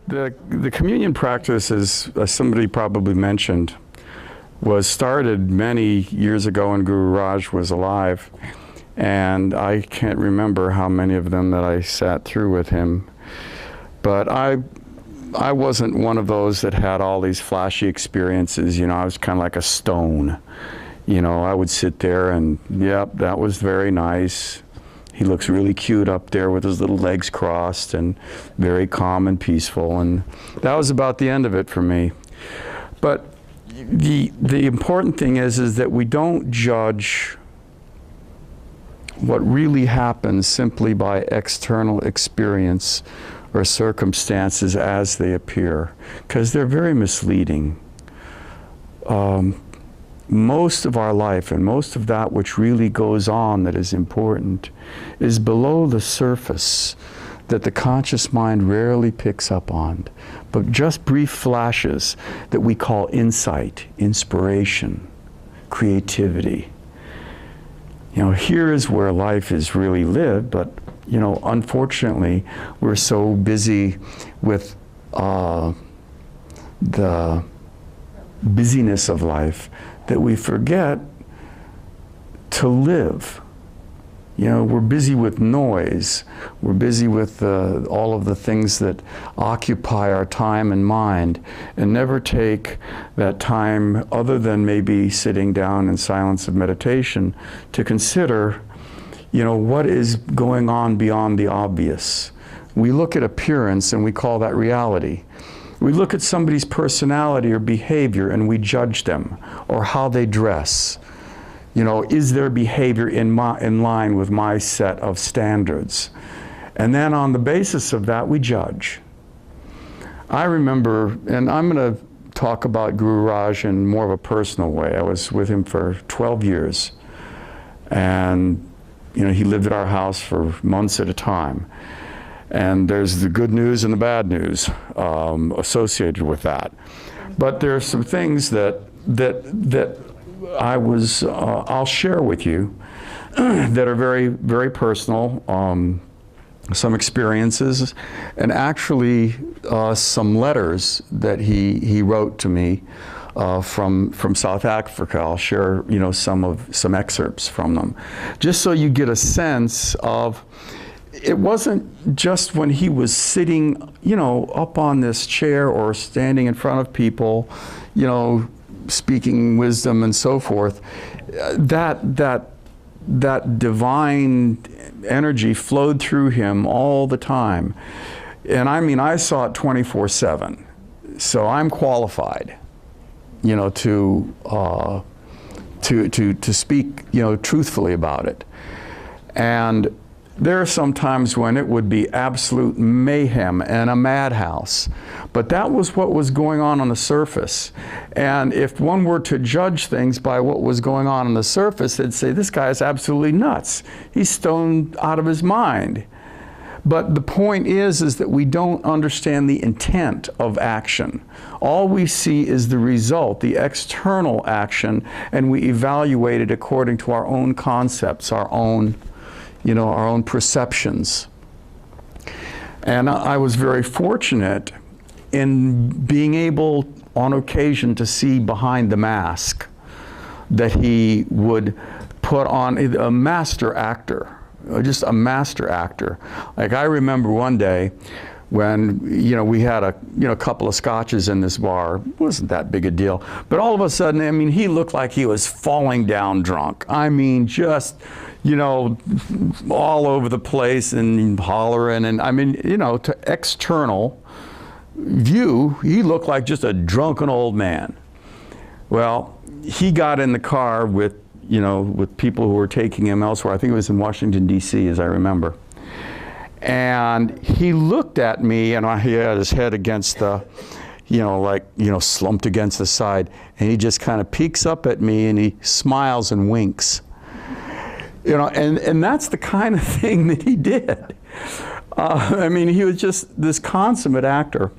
The communion practice, as somebody probably mentioned, was started many years ago when Guru Raj was alive, and I can't remember how many of them that I sat through with him. But I wasn't one of those that had all these flashy experiences. You know, I was kind of like a stone. You know, I would sit there and, yep, that was very nice. He looks really cute up there with his little legs crossed and very calm and peaceful. And that was about the end of it for me. But the important thing is that we don't judge what really happens simply by external experience or circumstances as they appear, because they're very misleading. Most of our life and most of that which really goes on that is important is below the surface that the conscious mind rarely picks up on, but just brief flashes that we call insight, inspiration, creativity. You know, here is where life is really lived, but you know, unfortunately, we're so busy with the busyness of life that we forget to live. You know, we're busy with noise. We're busy with all of the things that occupy our time and mind, and never take that time, other than maybe sitting down in silence of meditation, to consider, you know, what is going on beyond the obvious. We look at appearance and we call that reality. We look at somebody's personality or behavior and we judge them, or how they dress. You know, is their behavior in line with my set of standards? And then on the basis of that, we judge. I remember, and I'm going to talk about Guru Raj in more of a personal way. I was with him for 12 years. And, you know, he lived at our house for months at a time. And there's the good news and the bad news associated with that. But there are some things that I'll share with you that are very, very personal, some experiences, and actually some letters that he wrote to me from South Africa. I'll share, you know, some excerpts from them, just so you get a sense of. It wasn't just when he was sitting, you know, up on this chair or standing in front of people, you know, speaking wisdom and so forth. That divine energy flowed through him all the time. And I mean, I saw it 24/7. So I'm qualified, you know, to speak, you know, truthfully about it. And there are some times when it would be absolute mayhem and a madhouse. But that was what was going on the surface. And if one were to judge things by what was going on the surface, they'd say, this guy is absolutely nuts. He's stoned out of his mind. But the point is that we don't understand the intent of action. All we see is the result, the external action, and we evaluate it according to our own concepts, our own perceptions. And I was very fortunate in being able, on occasion, to see behind the mask that he would put on. A master actor, just a master actor. Like, I remember one day when, you know, we had a couple of scotches in this bar. It wasn't that big a deal. But all of a sudden, I mean, he looked like he was falling down drunk. I mean, just, you know, all over the place and hollering. And I mean, you know, to external view, he looked like just a drunken old man. Well, he got in the car with, you know, with people who were taking him elsewhere. I think it was in Washington, D.C., as I remember. And he looked at me, and he had his head against the, you know, like, you know, slumped against the side. And he just kind of peeks up at me and he smiles and winks. You know, and that's the kind of thing that he did. I mean, he was just this consummate actor.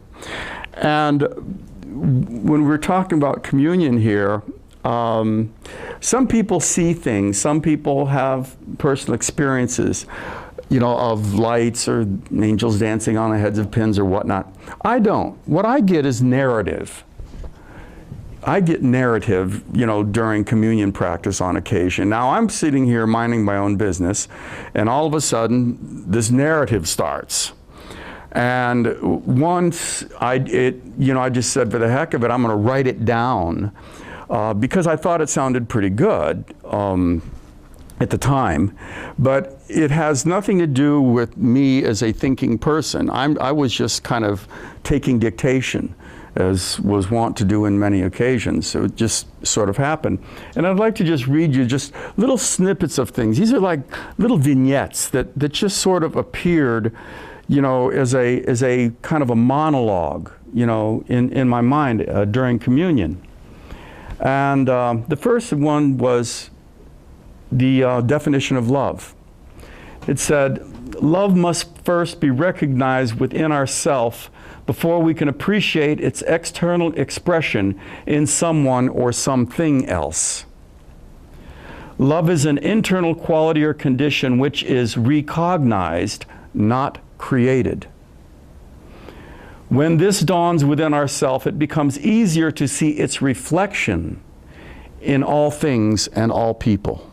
And when we're talking about communion here, some people see things, some people have personal experiences. of lights or angels dancing on the heads of pins or whatnot. I don't. What I get is narrative. I get narrative, during communion practice on occasion. Now I'm sitting here minding my own business, and all of a sudden this narrative starts. And once I just said, for the heck of it, I'm going to write it down because I thought it sounded pretty good at the time. But it has nothing to do with me as a thinking person. I was just kind of taking dictation, as was wont to do in many occasions. So it just sort of happened. And I'd like to just read you just little snippets of things. These are like little vignettes that just sort of appeared, as a kind of a monologue, in my mind during communion. And the first one was the definition of love. It said, love must first be recognized within ourselves before we can appreciate its external expression in someone or something else. Love is an internal quality or condition which is recognized, not created. When this dawns within ourselves, it becomes easier to see its reflection in all things and all people.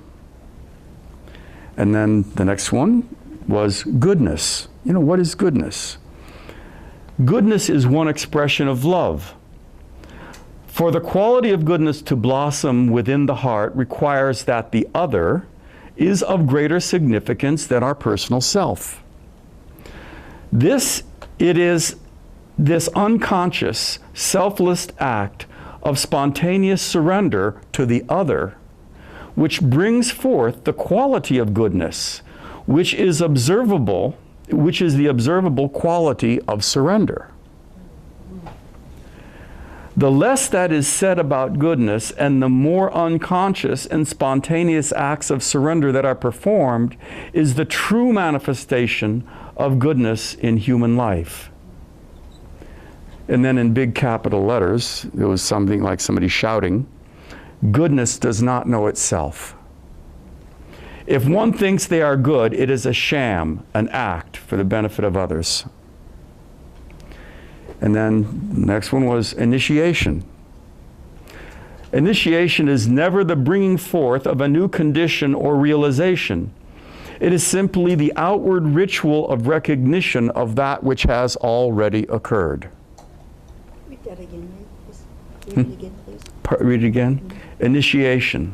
And then the next one was goodness. What is goodness? Goodness is one expression of love. For the quality of goodness to blossom within the heart requires that the other is of greater significance than our personal self. It is this unconscious, selfless act of spontaneous surrender to the other which brings forth the quality of goodness, which is the observable quality of surrender. The less that is said about goodness and the more unconscious and spontaneous acts of surrender that are performed is the true manifestation of goodness in human life. And then in big capital letters, it was something like somebody shouting, goodness does not know itself. If one thinks they are good, it is a sham, an act for the benefit of others. And then the next one was initiation. Initiation is never the bringing forth of a new condition or realization. It is simply the outward ritual of recognition of that which has already occurred. Read that again, please. Read it again, please. Read it again. Mm-hmm. Initiation.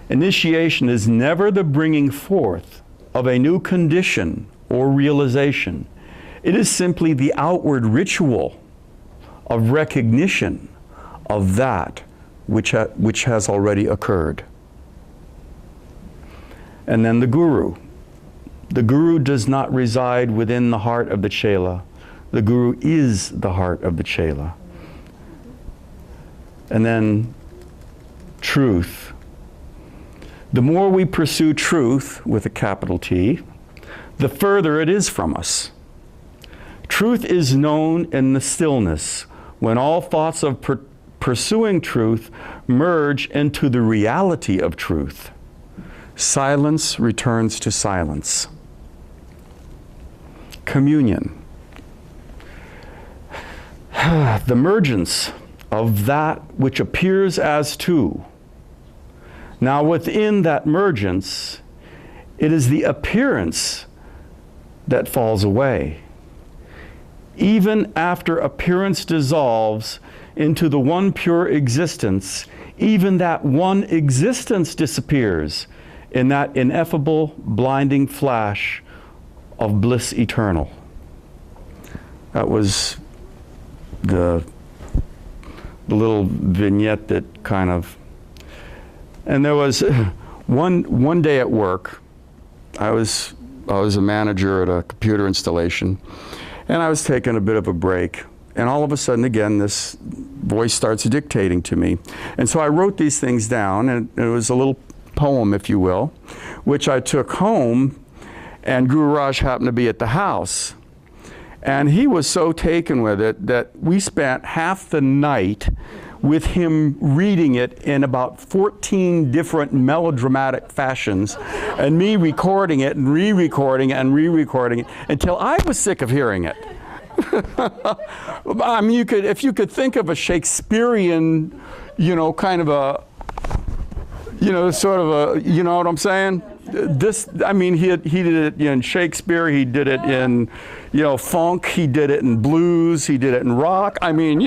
Initiation is never the bringing forth of a new condition or realization. It is simply the outward ritual of recognition of that which has already occurred. And then the Guru. The Guru does not reside within the heart of the Chela. The Guru is the heart of the Chela. And then truth. The more we pursue truth, with a capital T, the further it is from us. Truth is known in the stillness, when all thoughts of pursuing truth merge into the reality of truth. Silence returns to silence. Communion. The mergence of that which appears as two. Now within that mergence, it is the appearance that falls away. Even after appearance dissolves into the one pure existence, even that one existence disappears in that ineffable, blinding flash of bliss eternal. That was the little vignette that kind of... And there was one day at work, I was a manager at a computer installation, and I was taking a bit of a break. And all of a sudden, again, this voice starts dictating to me. And so I wrote these things down, and it was a little poem, if you will, which I took home, and Guru Raj happened to be at the house. And he was so taken with it that we spent half the night with him reading it in about 14 different melodramatic fashions, and me recording it and re-recording it and re-recording it until I was sick of hearing it. I mean, if you could think of a Shakespearean, kind of a, sort of a, you know what I'm saying? This, I mean, he did it in Shakespeare, he did it in, funk, he did it in blues, he did it in rock. I mean,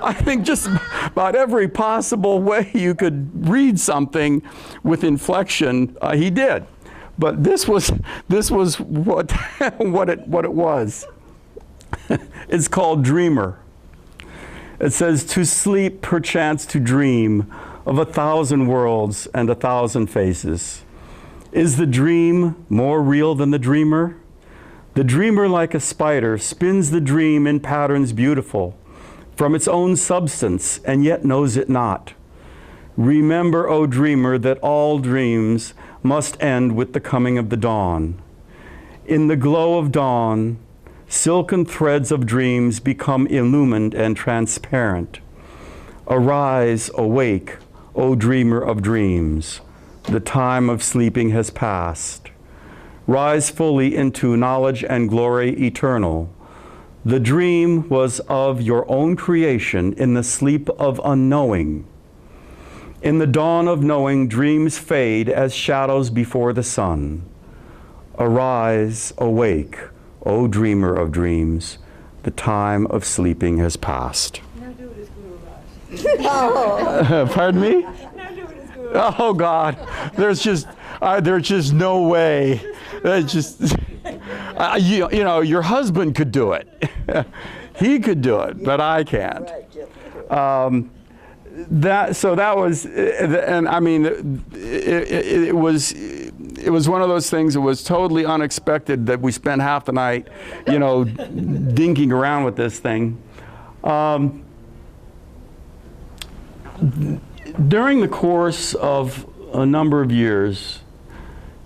I think just about every possible way you could read something with inflection, he did. But this was what what it was. It's called Dreamer. It says, to sleep, perchance to dream of 1,000 worlds and 1,000 faces. Is the dream more real than the dreamer? The dreamer, like a spider, spins the dream in patterns beautiful from its own substance, and yet knows it not. Remember, O dreamer, that all dreams must end with the coming of the dawn. In the glow of dawn, silken threads of dreams become illumined and transparent. Arise, awake, O dreamer of dreams. The time of sleeping has passed. Rise fully into knowledge and glory eternal. The dream was of your own creation in the sleep of unknowing. In the dawn of knowing, dreams fade as shadows before the sun. Arise, awake, O dreamer of dreams. The time of sleeping has passed. Pardon me? Oh God, there's just no way. There's just, your husband could do it. He could do it, but I can't. That was, and I mean, it was one of those things that was totally unexpected that we spent half the night, dinking around with this thing. During the course of a number of years,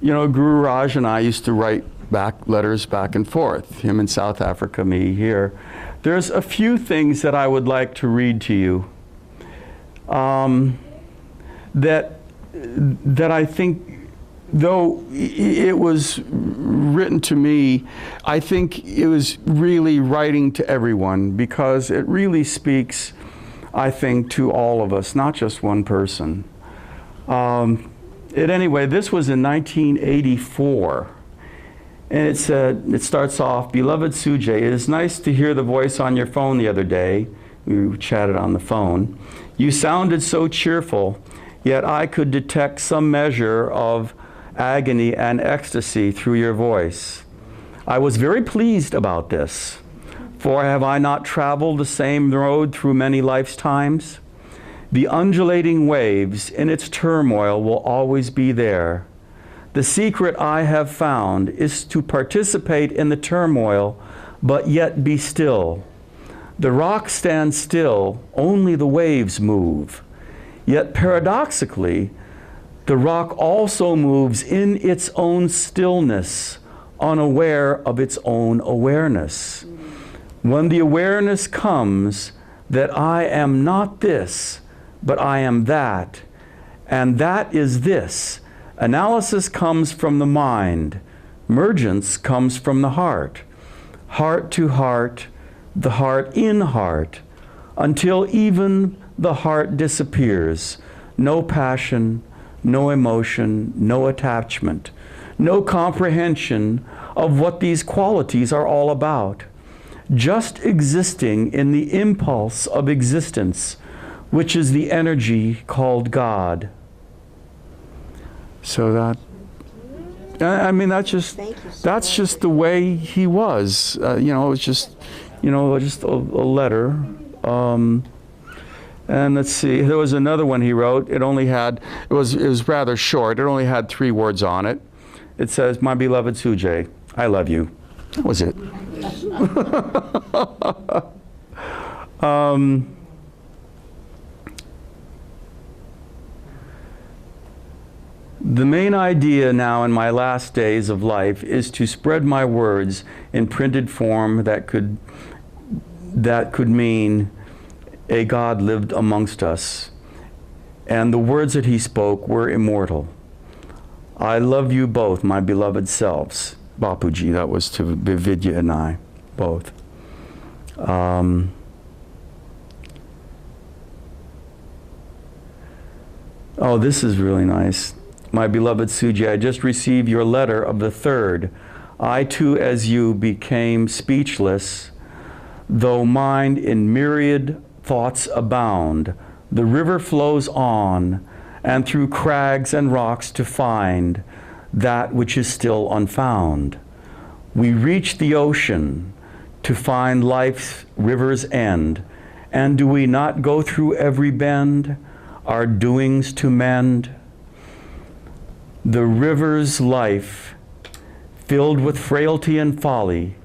Guru Raj and I used to write letters back and forth, him in South Africa, me here. There's a few things that I would like to read to you that I think, though it was written to me, I think it was really writing to everyone, because it really speaks, I think, to all of us, not just one person. Anyway, this was in 1984. And it starts off, Beloved Sujay, it is nice to hear the voice on your phone the other day. We chatted on the phone. You sounded so cheerful, yet I could detect some measure of agony and ecstasy through your voice. I was very pleased about this, for have I not traveled the same road through many lifetimes? The undulating waves in its turmoil will always be there. The secret I have found is to participate in the turmoil, but yet be still. The rock stands still, only the waves move. Yet paradoxically, the rock also moves in its own stillness, unaware of its own awareness. When the awareness comes that I am not this, but I am that, and that is this, analysis comes from the mind, mergence comes from the heart to heart, the heart in heart, until even the heart disappears. No passion, no emotion, no attachment, no comprehension of what these qualities are all about. Just existing in the impulse of existence, which is the energy called God. So that, I mean, that's just the way he was. It was just, just a letter. And let's see, there was another one he wrote. It was rather short. It only had 3 words on it. It says, "My beloved Sujay, I love you." That was it. The main idea now in my last days of life is to spread my words in printed form that could mean a God lived amongst us, and the words that he spoke were immortal. I love you both, my beloved selves. Bapuji, that was to Vidya and I, both. Oh, this is really nice. My beloved Sujay, I just received your letter of the 3rd. I too, as you, became speechless, though mind in myriad thoughts abound. The river flows on, and through crags and rocks to find that which is still unfound. We reach the ocean to find life's river's end, and do we not go through every bend, our doings to mend? The river's life, filled with frailty and folly,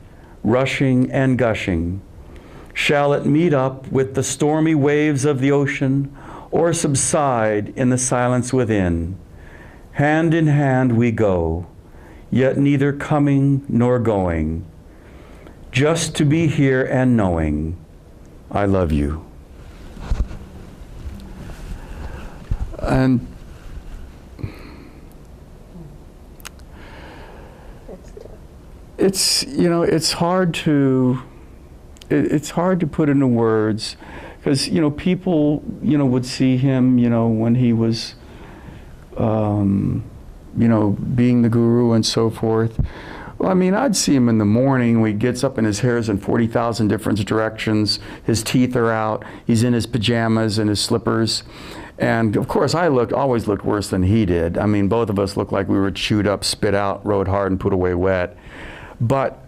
rushing and gushing, shall it meet up with the stormy waves of the ocean, or subside in the silence within? Hand in hand we go, yet neither coming nor going, just to be here and knowing I love you. And That's tough. it's, you know, it's hard to put into words, because, you know, people, you know, would see him, you know, when he was, you know, being the guru and so forth. Well, I mean, I'd see him in the morning when he gets up and his hair's in 40,000 different directions, his teeth are out, he's in his pajamas and his slippers. And of course, I always looked worse than he did. I mean, both of us looked like we were chewed up, spit out, rode hard, and put away wet. But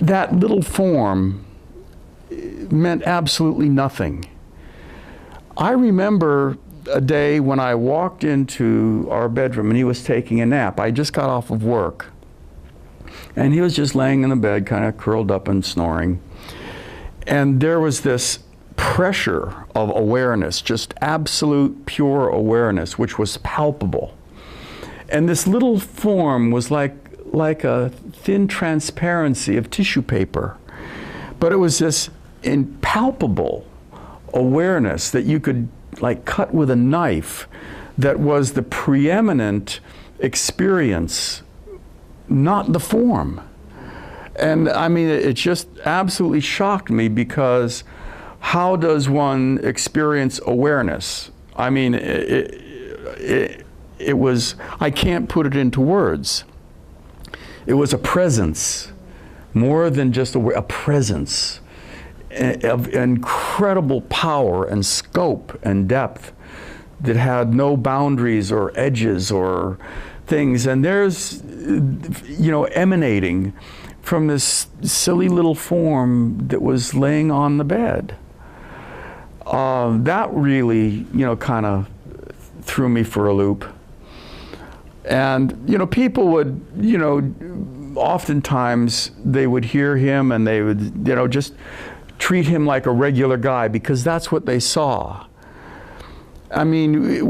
that little form meant absolutely nothing. I remember a day when I walked into our bedroom and he was taking a nap. I just got off of work. And he was just laying in the bed, kind of curled up and snoring. And there was this pressure of awareness, just absolute pure awareness, which was palpable. And this little form was like a thin transparency of tissue paper. But it was this impalpable awareness that you could like cut with a knife, that was the preeminent experience, not the form. And I mean, it just absolutely shocked me, because how does one experience awareness? I mean, it was, I can't put it into words. It was a presence, more than just a presence of incredible power and scope and depth that had no boundaries or edges or things. And there's, you know, emanating from this silly little form that was laying on the bed. That really, you know, kind of threw me for a loop. And, you know, people would, you know, oftentimes they would hear him and they would, you know, just treat him like a regular guy, because that's what they saw. I mean,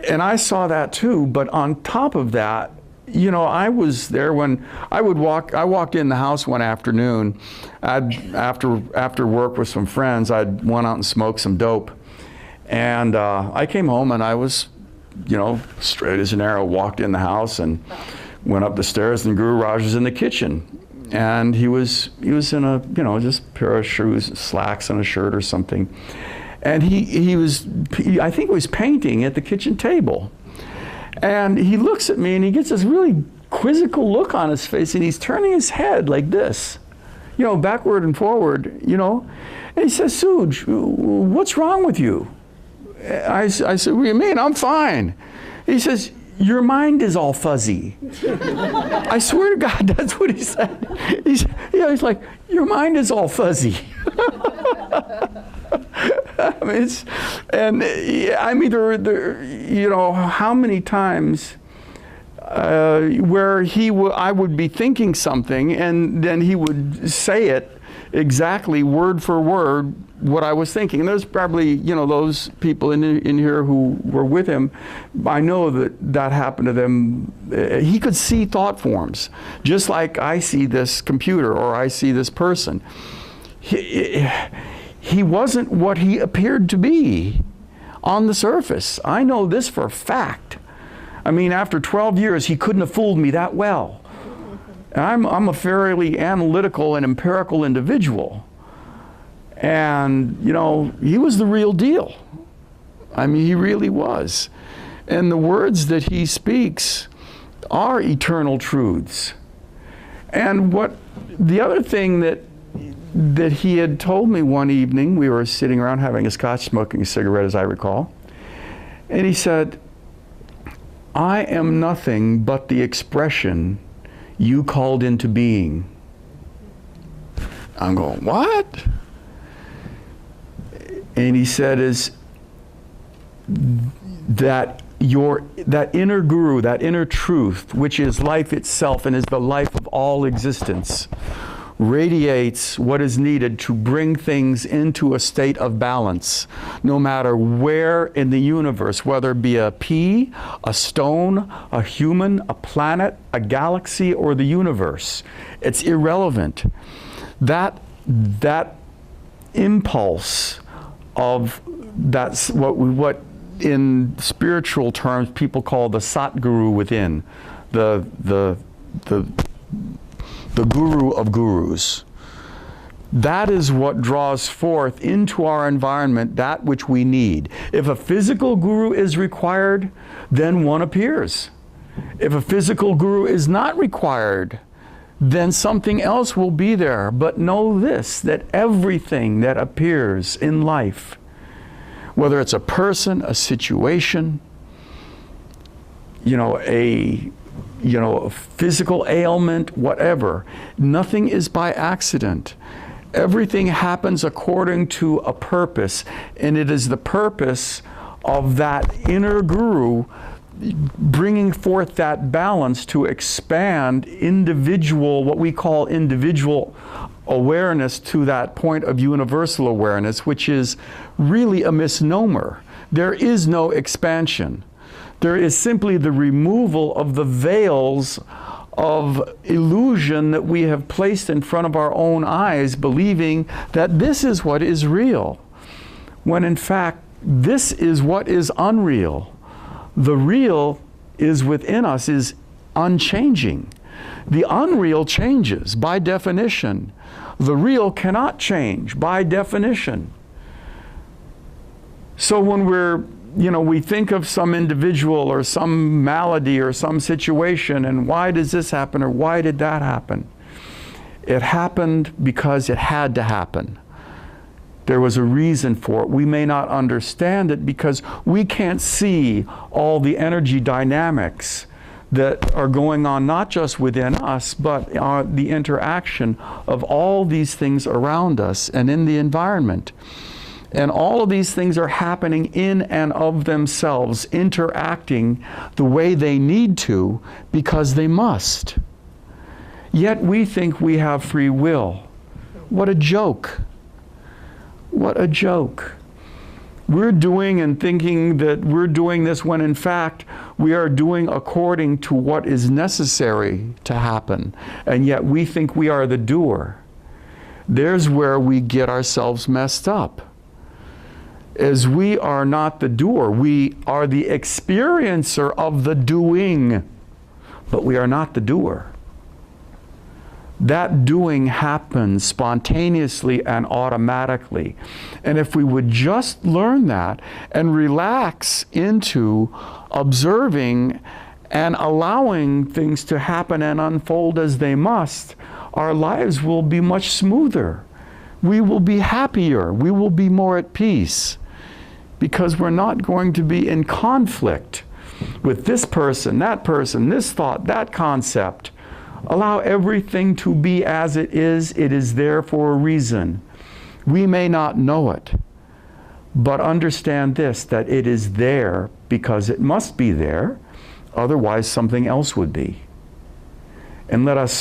and I saw that too, but on top of that, you know, I was there when I walked in the house one afternoon, after work with some friends, I'd went out and smoked some dope. And I came home and I was, you know, straight as an arrow, walked in the house and went up the stairs, and Guru Raj was in the kitchen. And he was in a, you know, just a pair of shoes, slacks and a shirt or something. And he I think he was painting at the kitchen table. And he looks at me and he gets this really quizzical look on his face, and he's turning his head like this, you know, backward and forward, you know. And he says, "Suj, what's wrong with you?" I said, "What do you mean? I'm fine." He says, "Your mind is all fuzzy." I swear to God, that's what he said. He's like, "Your mind is all fuzzy." I mean, you know, how many times where I would be thinking something, and then he would say it exactly word for word what I was thinking. And there's probably, you know, those people in here who were with him, I know that happened to them. He could see thought forms, just like I see this computer or I see this person. he wasn't what he appeared to be on the surface. I know this for a fact. I mean, after 12 years, he couldn't have fooled me that well. I'm a fairly analytical and empirical individual. And, you know, he was the real deal. I mean, he really was. And the words that he speaks are eternal truths. And what the other thing that he had told me one evening, we were sitting around having a scotch, smoking a cigarette, as I recall, and he said, I am nothing but the expression you called into being. I'm going, what? And he said, is that that inner guru, that inner truth, which is life itself and is the life of all existence, radiates what is needed to bring things into a state of balance, no matter where in the universe, whether it be a pea, a stone, a human, a planet, a galaxy, or the universe. It's irrelevant. That impulse of that's what in spiritual terms people call the Satguru within, the guru of gurus. That is what draws forth into our environment that which we need. If a physical guru is required, then one appears. If a physical guru is not required, then something else will be there. But know this, that everything that appears in life, whether it's a person, a situation, a physical ailment, whatever, nothing is by accident. Everything happens according to a purpose, and it is the purpose of that inner guru bringing forth that balance to expand what we call individual awareness to that point of universal awareness, which is really a misnomer. There is no expansion. There is simply the removal of the veils of illusion that we have placed in front of our own eyes, believing that this is what is real, when in fact this is what is unreal. The real is within us, is unchanging. The unreal changes by definition. The real cannot change by definition. So when we think of some individual or some malady or some situation, and why does this happen or why did that happen? It happened because it had to happen. There was a reason for it. We may not understand it because we can't see all the energy dynamics that are going on, not just within us, but the interaction of all these things around us and in the environment. And all of these things are happening in and of themselves, interacting the way they need to because they must. Yet we think we have free will. What a joke. What a joke. We're doing and thinking that we're doing this when in fact we are doing according to what is necessary to happen. And yet we think we are the doer. There's where we get ourselves messed up. As we are not the doer, we are the experiencer of the doing, but we are not the doer. That doing happens spontaneously and automatically. And if we would just learn that and relax into observing and allowing things to happen and unfold as they must, our lives will be much smoother. We will be happier. We will be more at peace because we're not going to be in conflict with this person, this thought, that concept. Allow everything to be as it is. It is there for a reason. We may not know it, but understand this, that it is there because it must be there, otherwise something else would be. And let us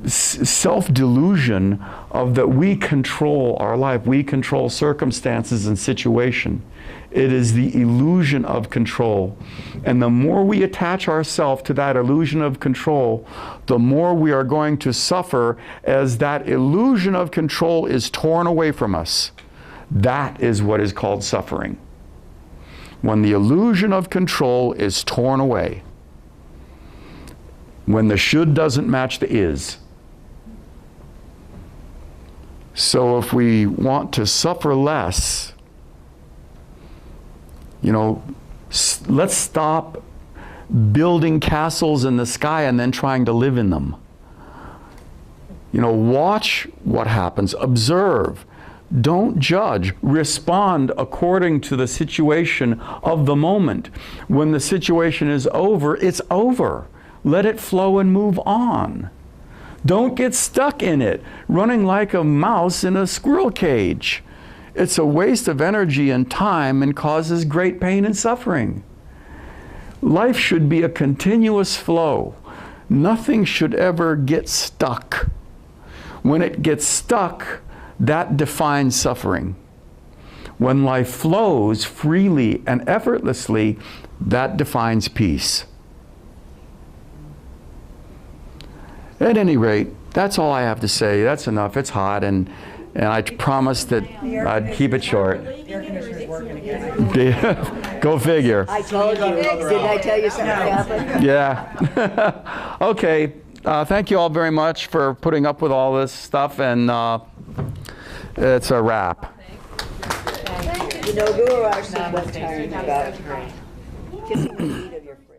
self-delusion of that we control our life, we control circumstances and situation. It is the illusion of control. And the more we attach ourselves to that illusion of control, the more we are going to suffer as that illusion of control is torn away from us. That is what is called suffering. When the illusion of control is torn away. When the should doesn't match the is. So if we want to suffer less, let's stop building castles in the sky and then trying to live in them. Watch what happens, observe, don't judge, respond according to the situation of the moment. When the situation is over, it's over. Let it flow and move on. Don't get stuck in it, running like a mouse in a squirrel cage. It's a waste of energy and time and causes great pain and suffering. Life should be a continuous flow. Nothing should ever get stuck. When it gets stuck, that defines suffering. When life flows freely and effortlessly, that defines peace. At any rate, that's all I have to say. That's enough. It's hot, and I promised that I'd keep it short. The air conditioner's working again. Go figure. I told you. Didn't I tell you something happened? Yeah. Okay. Thank you all very much for putting up with all this stuff, and it's a wrap. Guru Arsan was talking about kissing the feet of your friend.